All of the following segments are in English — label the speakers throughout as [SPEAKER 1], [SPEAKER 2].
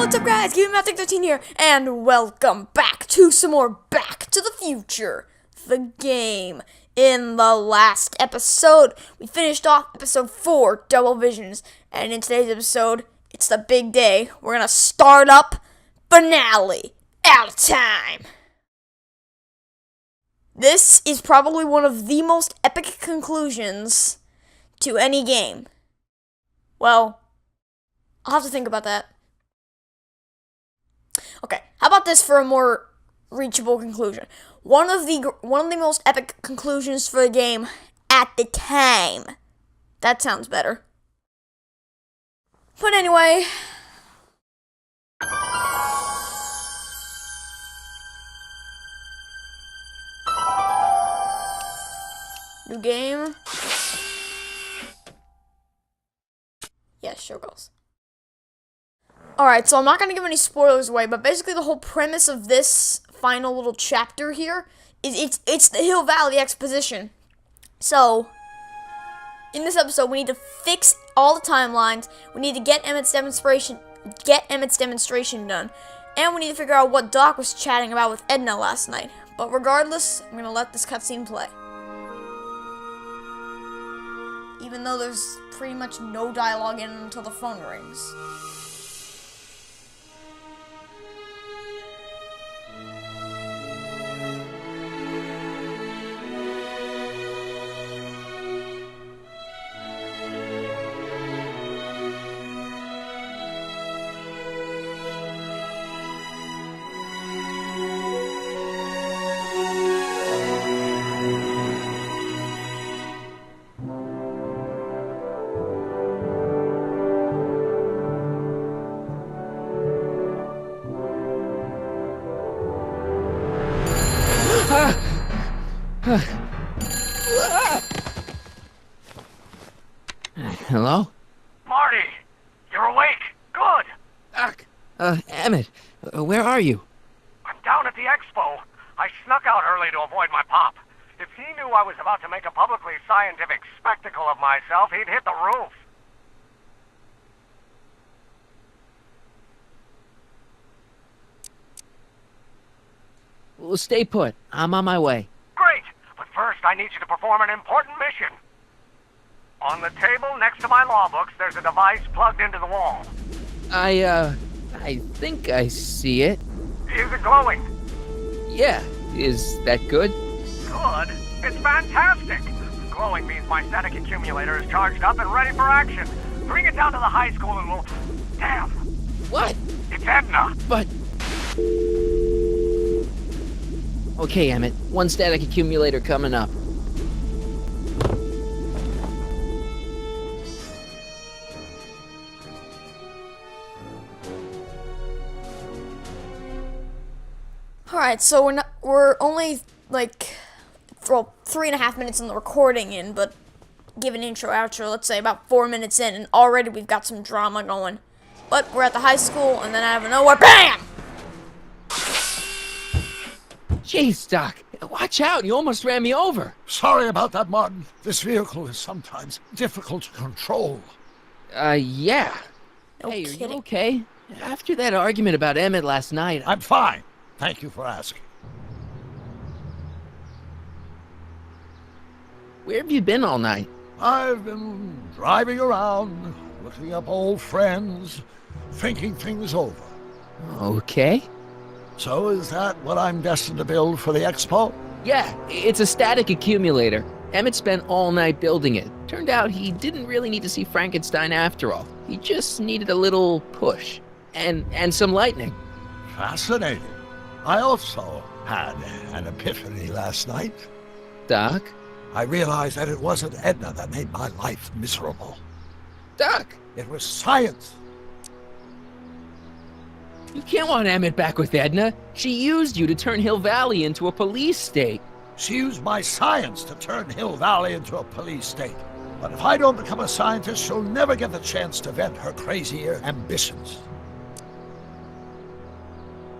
[SPEAKER 1] What's up, guys? GameMatic13 here, and welcome back to some more Back to the Future, the game. In the last episode, we finished off episode 4, Double Visions, and in today's episode, it's the big day. We're gonna start up finale, Outatime. This is probably one of the most epic conclusions to any game. Well, I'll have to think about that. Okay, how about this for a more reachable conclusion? One of the most epic conclusions for the game at the time. That sounds better. But anyway, new game. Yes, show goes. Alright, so I'm not going to give any spoilers away, but basically the whole premise of this final little chapter here is it's the Hill Valley exposition. So, in this episode, we need to fix all the timelines, we need to get Emmett's demonstration done, and we need to figure out what Doc was chatting about with Edna last night. But regardless, I'm going to let this cutscene play. Even though there's pretty much no dialogue in it until the phone rings.
[SPEAKER 2] Hello?
[SPEAKER 3] Marty! You're awake! Good!
[SPEAKER 2] Doc! Emmett, where are you?
[SPEAKER 3] I'm down at the expo. I snuck out early to avoid my pop. If he knew I was about to make a publicly scientific spectacle of myself, he'd hit the roof.
[SPEAKER 2] Well, stay put. I'm on my way.
[SPEAKER 3] Great! But first, I need you to perform an important mission. On the table next to my law books, there's a device plugged into the wall.
[SPEAKER 2] I think I see it.
[SPEAKER 3] Is it glowing?
[SPEAKER 2] Yeah. Is that good?
[SPEAKER 3] Good? It's fantastic! Glowing means my static accumulator is charged up and ready for action. Bring it down to the high school and we'll... Damn!
[SPEAKER 2] What?
[SPEAKER 3] It's Edna!
[SPEAKER 2] But... Okay, Emmett. One static accumulator coming up.
[SPEAKER 1] Alright, so we're only, like, 3.5 minutes in the recording in, but give an intro, outro, let's say about 4 minutes in, and already we've got some drama going. But we're at the high school, and then out of nowhere, BAM!
[SPEAKER 2] Jeez, Doc. Watch out, you almost ran me over.
[SPEAKER 4] Sorry about that, Martin. This vehicle is sometimes difficult to control.
[SPEAKER 2] Yeah.
[SPEAKER 1] No
[SPEAKER 2] Hey,
[SPEAKER 1] kidding.
[SPEAKER 2] are you okay? After that argument about Emmett last night,
[SPEAKER 4] I'm fine. Thank you for asking.
[SPEAKER 2] Where have you been all night?
[SPEAKER 4] I've been driving around, looking up old friends, thinking things over.
[SPEAKER 2] Okay.
[SPEAKER 4] So is that what I'm destined to build for the expo?
[SPEAKER 2] Yeah, it's a static accumulator. Emmett spent all night building it. Turned out he didn't really need to see Frankenstein after all. He just needed a little push. And some lightning.
[SPEAKER 4] Fascinating. I also had an epiphany last night.
[SPEAKER 2] Doc?
[SPEAKER 4] I realized that it wasn't Edna that made my life miserable.
[SPEAKER 2] Doc!
[SPEAKER 4] It was science.
[SPEAKER 2] You can't want Emmett back with Edna. She used you to turn Hill Valley into a police state.
[SPEAKER 4] She used my science to turn Hill Valley into a police state. But if I don't become a scientist, she'll never get the chance to vent her crazier ambitions.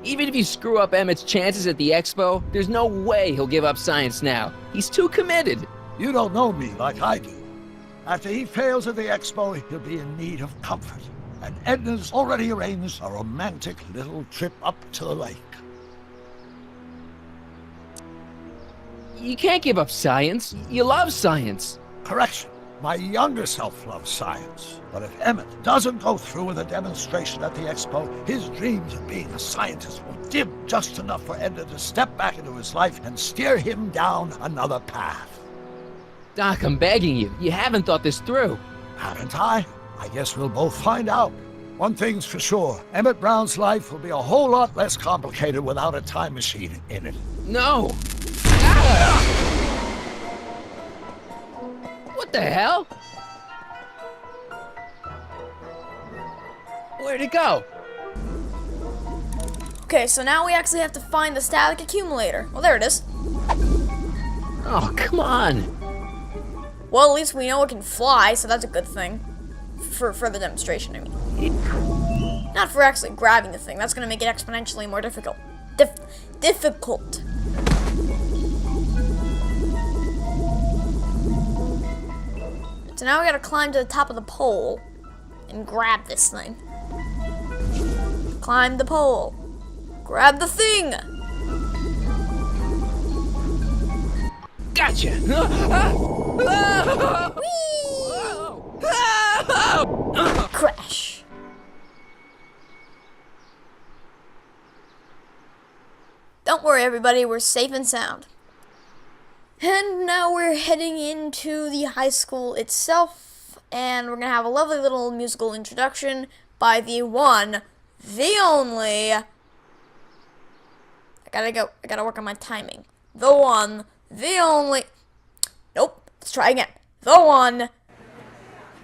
[SPEAKER 2] Even if you screw up Emmett's chances at the expo, there's no way he'll give up science now. He's too committed.
[SPEAKER 4] You don't know me like I do. After he fails at the expo, he'll be in need of comfort. and Edna's already arranged a romantic little trip up to the lake.
[SPEAKER 2] You can't give up science. You love science.
[SPEAKER 4] Correction. My younger self loves science. But if Emmett doesn't go through with a demonstration at the expo, his dreams of being a scientist will dim just enough for Edna to step back into his life and steer him down another path.
[SPEAKER 2] Doc, I'm begging you. You haven't thought this through.
[SPEAKER 4] Haven't I? I guess we'll both find out. One thing's for sure, Emmett Brown's life will be a whole lot less complicated without a time machine in it.
[SPEAKER 2] No. Ah! What the hell? Where'd it go?
[SPEAKER 1] Okay, so now we actually have to find the static accumulator. Well, there it is.
[SPEAKER 2] Oh, come on.
[SPEAKER 1] Well, at least we know it can fly, so that's a good thing. For the demonstration, I mean. Not for actually grabbing the thing. That's going to make it exponentially more difficult. Difficult. So now we gotta climb to the top of the pole and grab this thing. Climb the pole. Grab the thing!
[SPEAKER 2] Gotcha!
[SPEAKER 1] Whee! Crash. Don't worry, everybody, we're safe and sound. And now we're heading into the high school itself, and we're gonna have a lovely little musical introduction by the one, the only. I gotta work on my timing. The one, the only. Nope, let's try again. The one,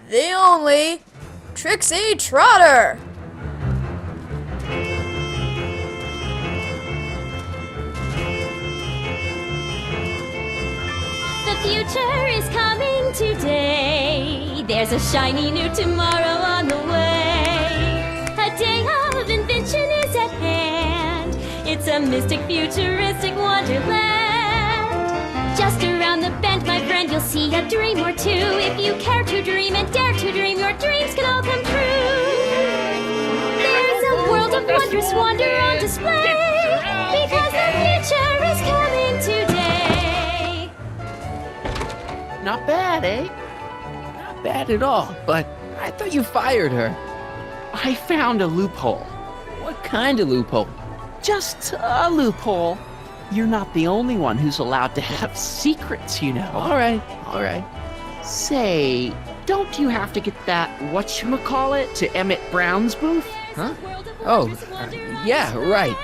[SPEAKER 1] the only, Trixie Trotter.
[SPEAKER 5] The future is coming today. There's a shiny new tomorrow on the way. A day of invention is at hand. It's a mystic, futuristic wonderland. Just around the bend, my friend, you'll see a dream or two. If you care to dream and dare to dream, your dreams can all come true. There's a world of wondrous wonder on display. Because the future is coming today.
[SPEAKER 2] Not bad, eh? Not bad at all, but I thought you fired her. I found a loophole. What kind of loophole?
[SPEAKER 6] Just a loophole. You're not the only one who's allowed to have secrets, you know.
[SPEAKER 2] All right.
[SPEAKER 6] Say, don't you have to get that whatchamacallit to Emmett Brown's booth?
[SPEAKER 2] Huh? Oh, yeah, right.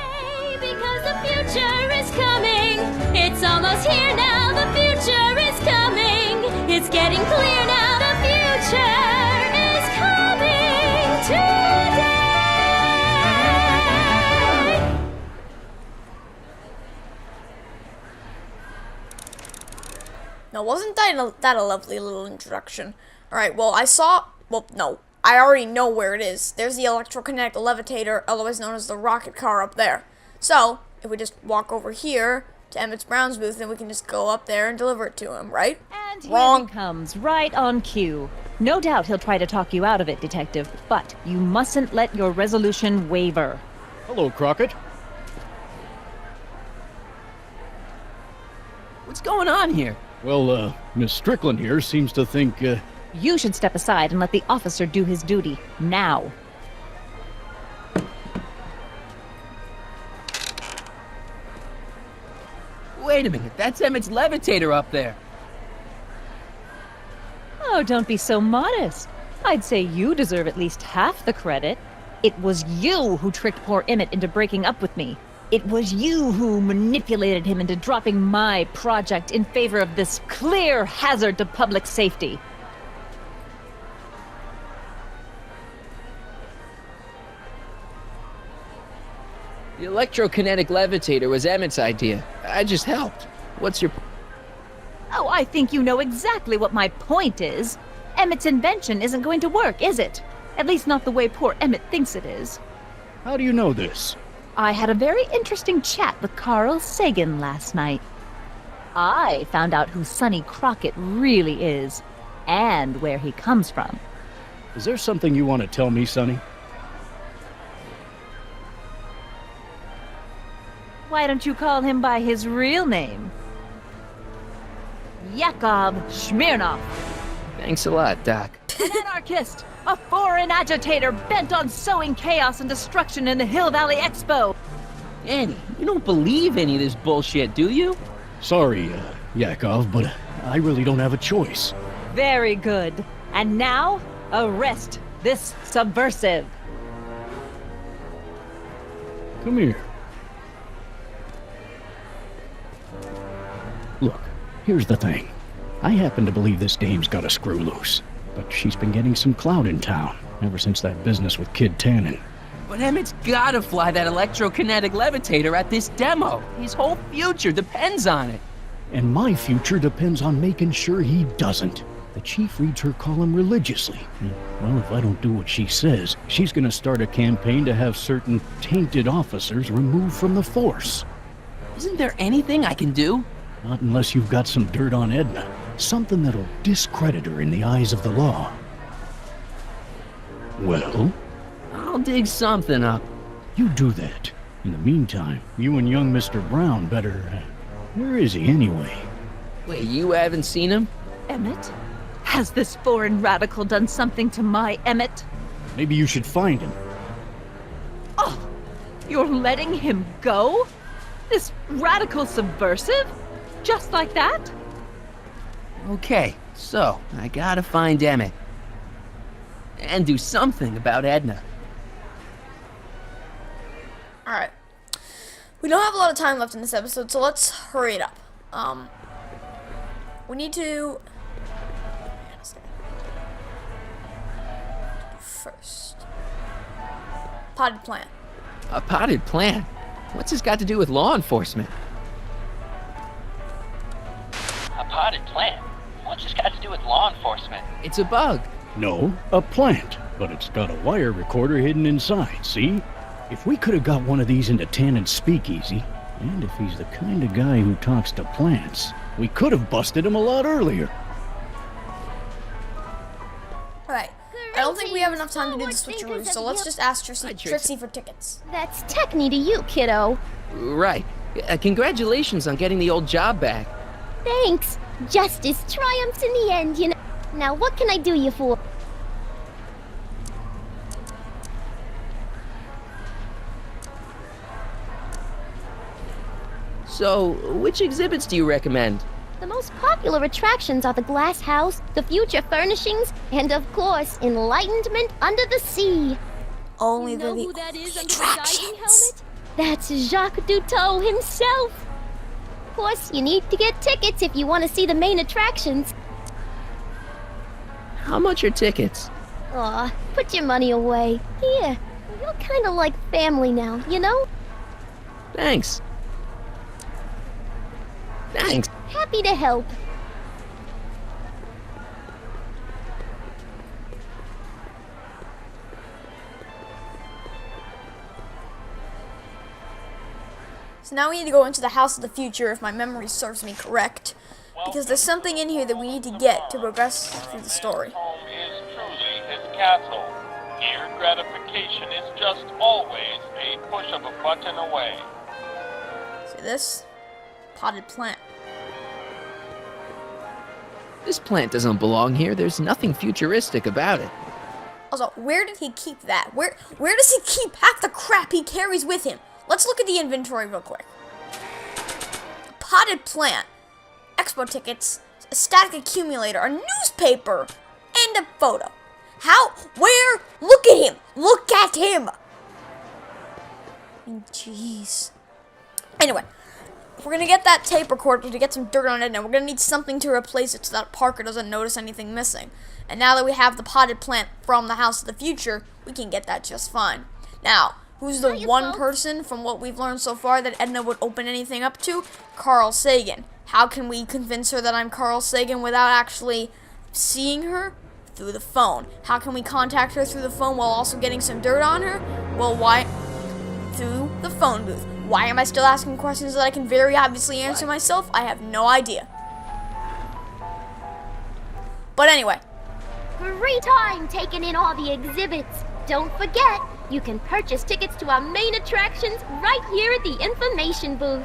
[SPEAKER 5] Because the future is coming. It's almost here now. The future is coming. It's getting clear now. The future is coming today.
[SPEAKER 1] Now, wasn't that a lovely little introduction? Alright, well, no. I already know where it is. There's the electrokinetic levitator, otherwise known as the rocket car up there. So, if we just walk over here to Emmett Brown's booth, then we can just go up there and deliver it to him, right?
[SPEAKER 7] And here
[SPEAKER 1] Wrong.
[SPEAKER 7] he comes, right on cue. No doubt he'll try to talk you out of it, Detective, but you mustn't let your resolution waver.
[SPEAKER 8] Hello, Crockett.
[SPEAKER 2] What's going on here?
[SPEAKER 8] Well, Miss Strickland here seems to think,
[SPEAKER 7] You should step aside and let the officer do his duty, now.
[SPEAKER 2] Wait a minute, that's Emmett's levitator up there.
[SPEAKER 7] Oh, don't be so modest. I'd say you deserve at least half the credit. It was you who tricked poor Emmett into breaking up with me. It was you who manipulated him into dropping my project in favor of this clear hazard to public safety.
[SPEAKER 2] The electrokinetic levitator was Emmett's idea. I just helped. What's your...
[SPEAKER 7] Oh, I think you know exactly what my point is. Emmett's invention isn't going to work, is it? At least not the way poor Emmett thinks it is.
[SPEAKER 8] how do you know this?
[SPEAKER 7] I had a very interesting chat with Carl Sagan last night. I found out who Sonny Crockett really is, and where he comes from.
[SPEAKER 8] Is there something you want to tell me, Sonny?
[SPEAKER 7] Why don't you call him by his real name? Yakov Smirnov.
[SPEAKER 2] Thanks a lot, Doc.
[SPEAKER 7] An anarchist! A foreign agitator bent on sowing chaos and destruction in the Hill Valley Expo!
[SPEAKER 2] Annie, you don't believe any of this bullshit, do you?
[SPEAKER 8] Sorry, Yakov, but I really don't have a choice.
[SPEAKER 7] Very good. And now, arrest this subversive.
[SPEAKER 8] Come here. Look, here's the thing. I happen to believe this dame's got a screw loose, but she's been getting some clout in town ever since that business with Kid Tannen.
[SPEAKER 2] But Emmett's gotta fly that electrokinetic levitator at this demo. His whole future depends on it.
[SPEAKER 8] And my future depends on making sure he doesn't. The chief reads her column religiously. Well, if I don't do what she says, she's gonna start a campaign to have certain tainted officers removed from the force.
[SPEAKER 2] Isn't there anything I can do?
[SPEAKER 8] Not unless you've got some dirt on Edna. Something that'll discredit her in the eyes of the law. Well?
[SPEAKER 2] I'll dig something up.
[SPEAKER 8] You do that. In the meantime, you and young Mr. Brown better... where is he anyway?
[SPEAKER 2] Wait, you haven't seen him?
[SPEAKER 7] Emmett? Has this foreign radical done something to my Emmett?
[SPEAKER 8] Maybe you should find him.
[SPEAKER 7] Oh, you're letting him go? This radical subversive? Just like that?
[SPEAKER 2] Okay, so I gotta find Emmett. And do something about Edna.
[SPEAKER 1] Alright. We don't have a lot of time left in this episode, so let's hurry it up. We need to... First. Potted plant.
[SPEAKER 2] A potted plant? What's this got to do with law enforcement? A potted plant? What's this got to do with law enforcement? It's a bug.
[SPEAKER 8] No, a plant. But it's got a wire recorder hidden inside, see? If we could have got one of these into Tannen's speakeasy, and if he's the kind of guy who talks to plants, we could have busted him a lot earlier.
[SPEAKER 1] Alright. I don't think we have enough time to do the switcheroo, so let's just ask Trixie for tickets.
[SPEAKER 5] That's techni to you, kiddo.
[SPEAKER 2] Right. Congratulations on getting the old job back.
[SPEAKER 5] Thanks. Justice triumphs in the end, you know. Now, what can I do you for?
[SPEAKER 2] So, which exhibits do you recommend?
[SPEAKER 5] The most popular attractions are the Glass House, the Future Furnishings, and of course, Enlightenment Under the Sea.
[SPEAKER 1] Only
[SPEAKER 5] You know
[SPEAKER 1] the
[SPEAKER 5] who that is under the diving
[SPEAKER 1] attractions.
[SPEAKER 5] helmet? That's Jacques Duteau himself. Of course, you need to get tickets if you want to see the main attractions.
[SPEAKER 2] How much are tickets?
[SPEAKER 5] Aw, put your money away. Here, you're kind of like family now, you know?
[SPEAKER 2] Thanks. Thanks.
[SPEAKER 5] Happy to help.
[SPEAKER 1] So now we need to go into the House of the Future, if my memory serves me correct. Because there's something in here that we need to get to progress through the story.
[SPEAKER 9] Home is truly his castle. Here, gratification is just always a push of a button away.
[SPEAKER 1] See this? Potted plant.
[SPEAKER 2] This plant doesn't belong here. There's nothing futuristic about it.
[SPEAKER 1] Also, where did he keep that? Where does he keep half the crap he carries with him? Let's look at the inventory real quick. Potted plant, expo tickets, a static accumulator, a newspaper, and a photo. How? Where? Look at him! Look at him! Jeez. Anyway, if we're gonna get that tape recorder to get some dirt on it, and we're gonna need something to replace it so that Parker doesn't notice anything missing. And now that we have the potted plant from the House of the Future, we can get that just fine. Now, who's the one person from what we've learned so far that Edna would open anything up to? Carl Sagan. How can we convince her that I'm Carl Sagan without actually seeing her? Through the phone. How can we contact her through the phone while also getting some dirt on her? Well, why? Through the phone booth. Why am I still asking questions that I can very obviously answer myself? I have no idea. But anyway.
[SPEAKER 5] Free time taking in all the exhibits. Don't forget, You can purchase tickets to our main attractions right here at the information booth.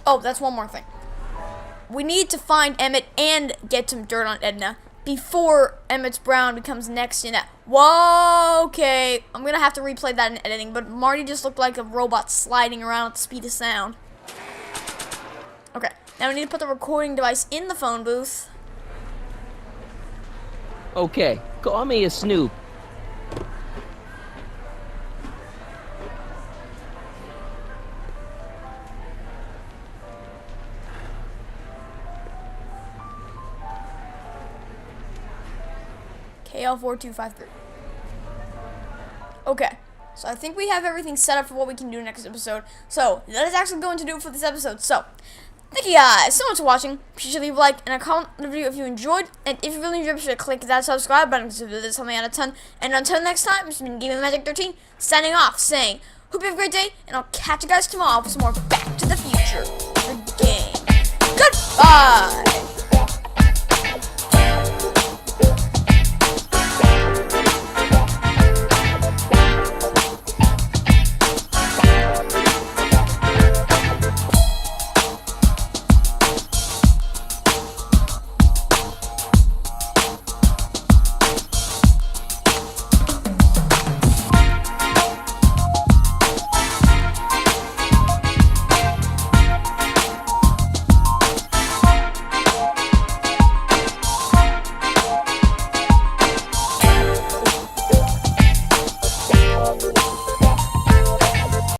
[SPEAKER 1] Oh, that's one more thing. We need to find Emmett and get some dirt on Edna before Emmett's Brown becomes next in that. Whoa, okay. I'm going to have to replay that in editing, but Marty just looked like a robot sliding around at the speed of sound. Okay, now we need to put the recording device in the phone booth.
[SPEAKER 2] Okay, call me a snoop.
[SPEAKER 1] KL4253. Okay, so I think we have everything set up for what we can do next episode. So, that is actually going to do it for this episode. So, thank you guys so much for watching. Be sure to leave a like and a comment on the video if you enjoyed. And if you really enjoyed, be sure to click that subscribe button because this is something out of 10. And until next time, this has been Gaming Magic 13 signing off, saying, hope you have a great day, and I'll catch you guys tomorrow for some more Back to the Future the game. Goodbye!